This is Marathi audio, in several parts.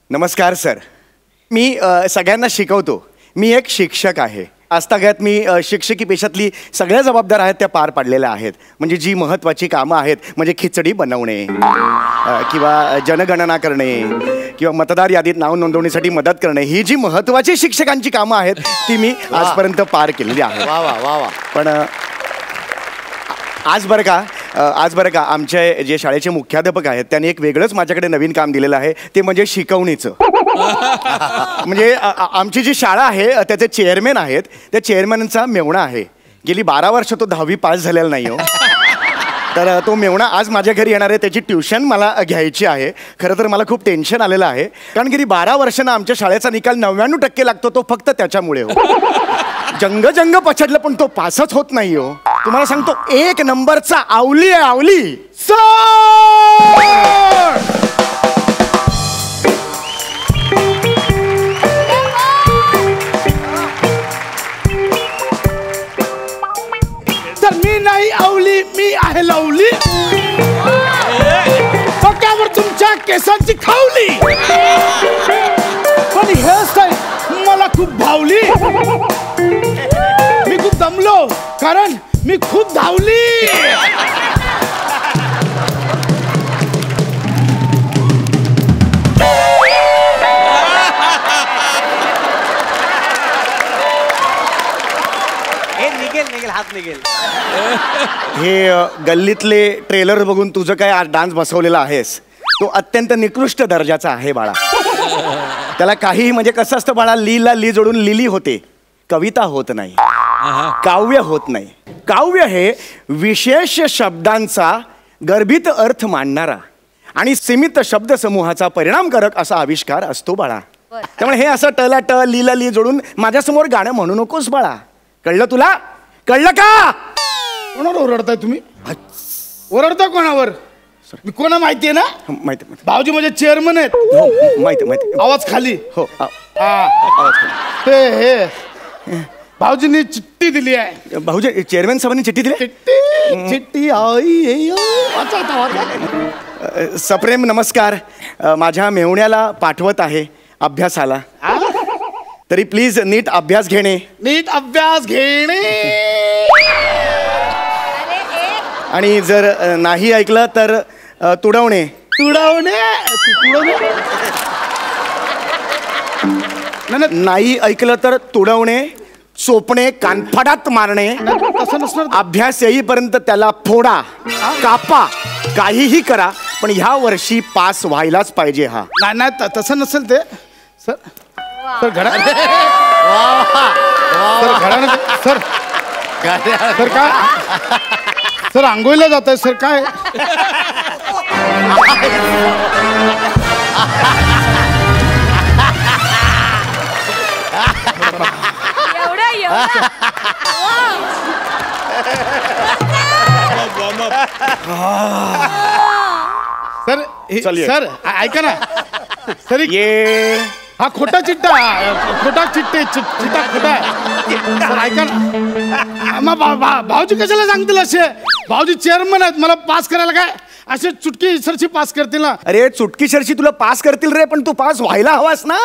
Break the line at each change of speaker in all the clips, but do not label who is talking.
नमस्कार सर. मी सगळ्यांना शिकवतो. मी एक शिक्षक आहे. आजतागायत मी शिक्षकी पेशातली सगळ्या जबाबदाऱ्या आहेत त्या पार पाडलेल्या आहेत. म्हणजे जी महत्त्वाची कामं आहेत, म्हणजे खिचडी बनवणे किंवा जनगणना करणे किंवा मतदार यादीत नाव नोंदवण्यासाठी मदत करणे, ही जी महत्त्वाची शिक्षकांची कामं आहेत ती मी आजपर्यंत पार केलेली आहेत.
वा वा वा वा.
पण आज बरं का आमचे जे शाळेचे मुख्याध्यापक आहेत त्यांनी एक वेगळंच माझ्याकडे नवीन काम दिलेलं आहे. ते म्हणजे शिकवणीचं. म्हणजे आमची जी शाळा आहे त्याचे चेअरमॅन आहेत. त्या चेअरमॅनचा मेवणा आहे. गेली 12 वर्ष तो 10वी पास झालेला नाही हो. तर तो मेवणा आज माझ्या घरी येणार आहे. त्याची ट्युशन मला घ्यायची आहे. खरं तर मला खूप टेन्शन आलेलं आहे, कारण गेली 12 वर्षांना आमच्या शाळेचा निकाल 99% लागतो. तो फक्त त्याच्यामुळे हो. जंग पछडलं पण तो पासच होत नाही हो. तुम्हाला सांगतो 1 नंबरचा आवली आहे, आवली.
तर मी नाही आवली, मी आहे लवली. डोक्यावर तुमच्या केसांची खावली. पण हेअरस्टाईल मला खूप भावली. मी खूप दमलो कारण मी खूप धावली.
निघेल हात निघेल.
हे गल्लीतले ट्रेलर बघून तुझं काय आज डान्स बसवलेला आहेस तो अत्यंत निकृष्ट दर्जाचा आहे बाळा. त्याला काही म्हणजे कसं असतं बाळा, लीला ली जोडून लिली होते, कविता होत नाही, काव्य होत नाही. काव्य हे विशेष शब्दांचा गर्भित अर्थ मांडणारा आणि सीमित शब्दसमूहाचा परिणामकारक असा आविष्कार असतो बाळा. त्यामुळे हे असं टला ट लीला ली जोडून माझ्यासमोर गाणं म्हणू नकोस बाळा. कळलं तुला? कळलं का?
कोणावर ओरडताय तुम्ही? ओरडता कोणावर? मी कोणा माहितीये ना?
माहिती.
भाऊजी माझे चेअरमन आहेत.
हो माहिती.
आवाज खाली.
हो
आवाज खाली. हे भाऊजींनी चिठ्ठी दिली आहे.
भाऊजी चेअरमॅन साहेबांनी चिठ्ठी दिली.
चिठ्ठी आई
सप्रेम नमस्कार. माझ्या मेहुण्याला पाठवत आहे अभ्यासाला. तरी प्लीज नीट अभ्यास घेणे.
नीट अभ्यास घेणे.
आणि जर नाही ऐकलं तर तुडवणे.
तुडवणे.
नाही ऐकलं तर तुडवणे, चोपणे, कानफडात मारणे.
तसं नसणार.
अभ्यास येईपर्यंत त्याला फोडा, कापा, काहीही करा, पण ह्या वर्षी पास व्हायलाच पाहिजे. हा
नाही तसं नसेल ते. सर सर घडा. सर घडा. सर सर काय? सर आंघोळीला जात आहे सर. काय सर सर ऐका ना सर.
ये
हा खोटा चिट्टा. खोटा चिट्टा खोटा. सर ऐका ना. मग भाऊजी कशाला सांगतील असे? भाऊजी चेअरमन आहेत. मला पास करायला काय असे चुटकी सरशी पास करतील ना?
अरे चुटकी सरशी तुला पास करतील रे, पण तू पास व्हायला हवास ना.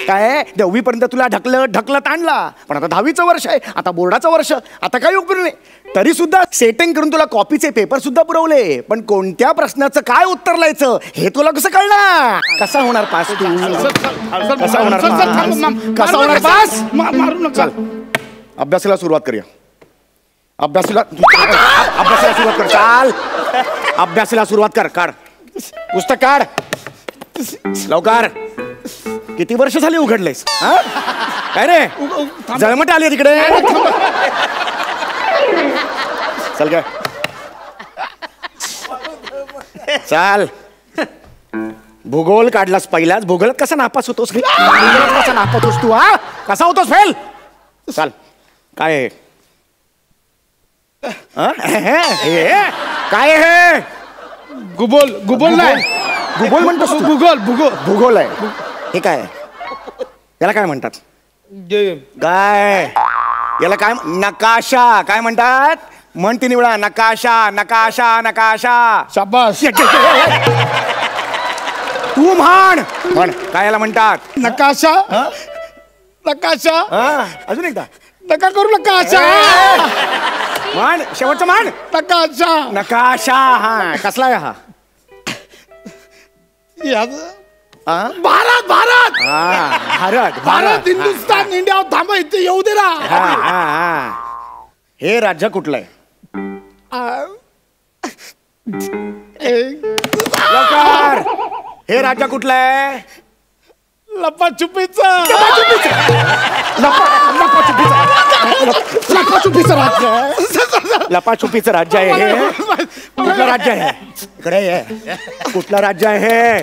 काय 10वी पर्यंत तुला ढकलत आणला, पण आता 10वीचं वर्ष आहे, आता बोर्डाचं वर्ष, आता काही उपयोग नाही. तरी सुद्धा सेटिंग करून तुला कॉपीचे पेपर सुद्धा पुरवले, पण कोणत्या प्रश्नाचं काय उत्तर लिहायचं हे तुला कसं कळणार? कसा होणार पास तू? कसा होणार पास?
मारू नका.
अभ्यासाला सुरुवात करूया. अभ्यासाला सुरुवात कर. चाल अभ्यासाला सुरुवात कर. काढ पुस्तक, काढ लवकर. किती वर्ष झाली उघडलेस? काय रे जळमट आली तिकडे? चल काय चाल. भूगोल काढलास पहिलाच. भूगोल कसा नापास होतोस? कसा नापास होतोस तू? हा कसा होतोस फेल? चाल काय काय हे?
गुगोल नाही.
भूगोल म्हणतोस तू? भूगोल आहे हे. काय याला काय म्हणतात? काय याला काय? नकाशा. काय म्हणतात? म्हण तिन्ही वेळा. नकाशा.
शाबास.
तू म्हण म्हण काय याला म्हणतात
नकाशा नकाशा
अजून एकदा
नका करू नकाशा
म्हण शेवटचं म्हण
नकाशा
नकाशा हा कसला आहे हा
भारत भारत
भारत
भारत हिंदुस्तान इंडिया थांबा इथे येऊ दे ना
हे राज्य कुठलं आहे लवकर हे राज्य कुठलं आहे
लपाछुपीचं
लपाछुपीचं राज्य आहे हे कुठलं राज्य आहे इकडे आहे कुठलं राज्य आहे हे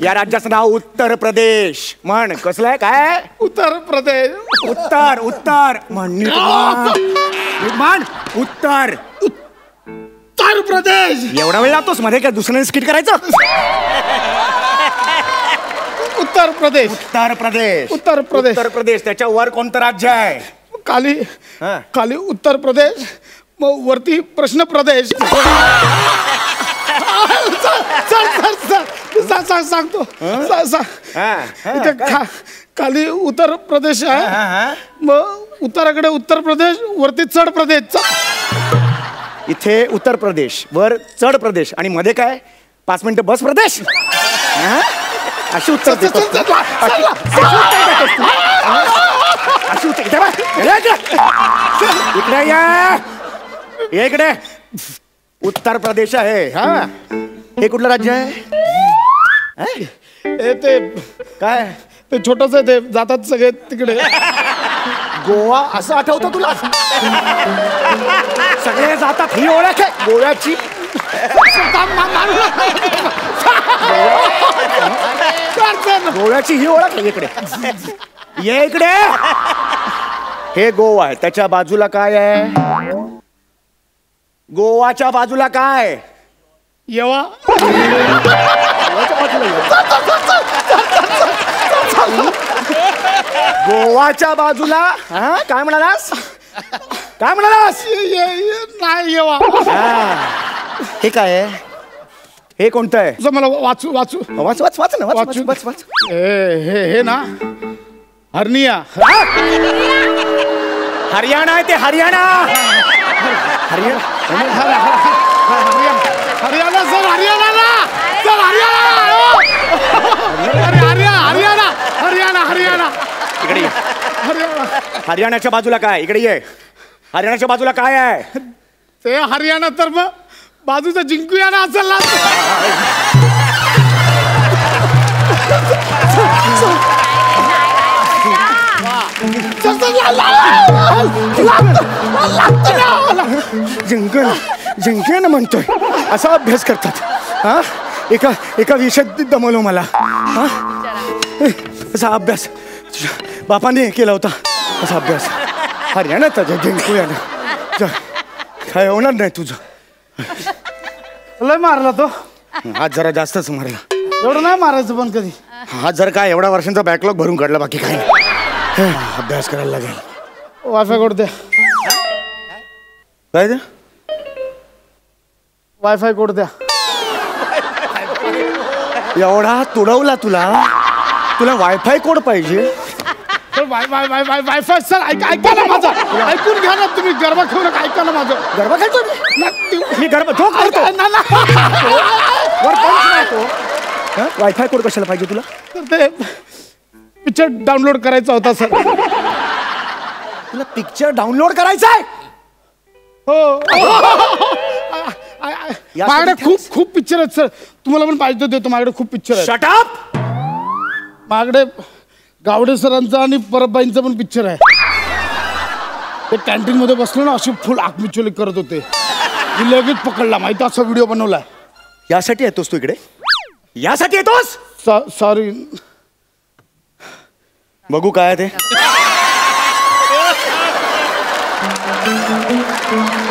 या राज्याचं नाव उत्तर प्रदेश म्हण कसलं आहे काय
उत्तर प्रदेश
उत्तर उत्तर म्हण उत्तर
उत्तर प्रदेश
एवढा वेळ लागतोस मध्ये काय दुसऱ्याने स्किट करायचं
उत्तर प्रदेश
उत्तर प्रदेश
उत्तर प्रदेश
उत्तर प्रदेश त्याच्या वर कोणतं राज्य आहे
खाली खाली उत्तर प्रदेश मग वरती प्रश्न प्रदेश सांगतो इथे खाली उत्तर प्रदेश आहे मग उत्तराकडे उत्तर प्रदेश वरती चढ प्रदेश
इथे उत्तर प्रदेश वर चढ प्रदेश आणि मध्ये काय 5 मिनिटं बस प्रदेश अशी उत्तर देतो इकडे या इकडे उत्तर प्रदेश आहे हा हे कुठलं राज्य आहे
हे ते
काय
ते छोटस ते जातात सगळे तिकडे
गोवा असं आठवतं तुला सगळे जातात ही ओळख आहे गोव्याची गोव्याची ही ओळख आहे इकडे ये इकडे हे गोवा आहे त्याच्या बाजूला काय आहे गोवाच्या बाजूला काय
येवा
गोवाच्या बाजूला हा काय म्हणालास काय म्हणालास
नाही येवा
हे काय आहे हे कोणतं आहे
मला वाचू वाचू
वाच वाच वाच ना वाच
वाचू.
वाच वाच
हे ना हरनिया
हरियाणा आहे ते हरियाणा
हरियाणा सर हरियाणा सर हरियाणा हरियाणा
इकडे ये. हरियाणाच्या बाजूला काय इकडे ये हरियाणाच्या बाजूला काय आहे
ते हरियाणा तर मग बाजूचा जिंकूया ना असेल ना
जिंकन म्हणतोय असा अभ्यास करतात हा एका विषयात दमवलो मला हा असा अभ्यास बापाने केला होता असा अभ्यास हरियाणात जिंकूया ना काय होणार नाही तुझं
लय मारला तो
आज जरा जास्तच मारला
एवढं नाही मारायचं पण कधी
हा जर काय एवढा वर्षांचा बॅकलॉग भरून काढला बाकी काय नाही अभ्यास करायला लागेल
वायफाय कोड द्या
काय ते
वायफाय कोड द्या
एवढा तुडवला तुला वायफाय कोड पाहिजे
वायफाय सर ऐका ना माझं ऐकून घ्या ना तुम्ही गरबा खेळू नका ऐका ना माझं
गरबा खेळतो मी गरबा झोप करतो वायफाय कोड कशाला पाहिजे तुला
तर ते पिक्चर डाउनलोड करायचा होता सर
तुला पिक्चर डाउनलोड करायचा आहे
हो माझ्याकडे खूप पिक्चर आहेत सर तुम्हाला पण पाहिजे देतो माझ्याकडे खूप पिक्चर आहे
शट अप
माझ्याकडे गावडे सरांचा आणि परबाईंचा पण पिक्चर आहे ते कॅन्टीन मध्ये बसलो ना अशी फुल आगमिचोली करत होते मी लगेच पकडला माहिती असा व्हिडिओ बनवला
यासाठी येतोस तू इकडे यासाठी येतोस
सॉरी
बघू काय ते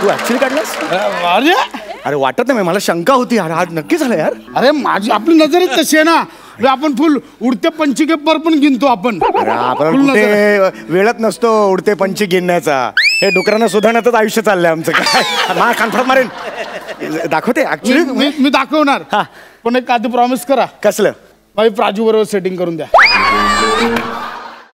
तू ऍक्च्युअली काढलास अरे वाटत नाही मला शंका होती यार आज नक्की झालं यार
अरे माझी आपली नजरच तशी आहे ना आपण फुल उडते पंचिकेपर पण गिनतो आपण
वेळच नसतो उडते पंची गिनण्याचा हे डुकरांना सुधारण्यातच आयुष्य चाललंय आमचं काय मला कन्फर्म मारेन दाखवते ऍक्च्युली
मी दाखवणार पण एक आधी प्रॉमिस करा
कसलं
माझी प्राजू बरोबर सेटिंग करून द्या.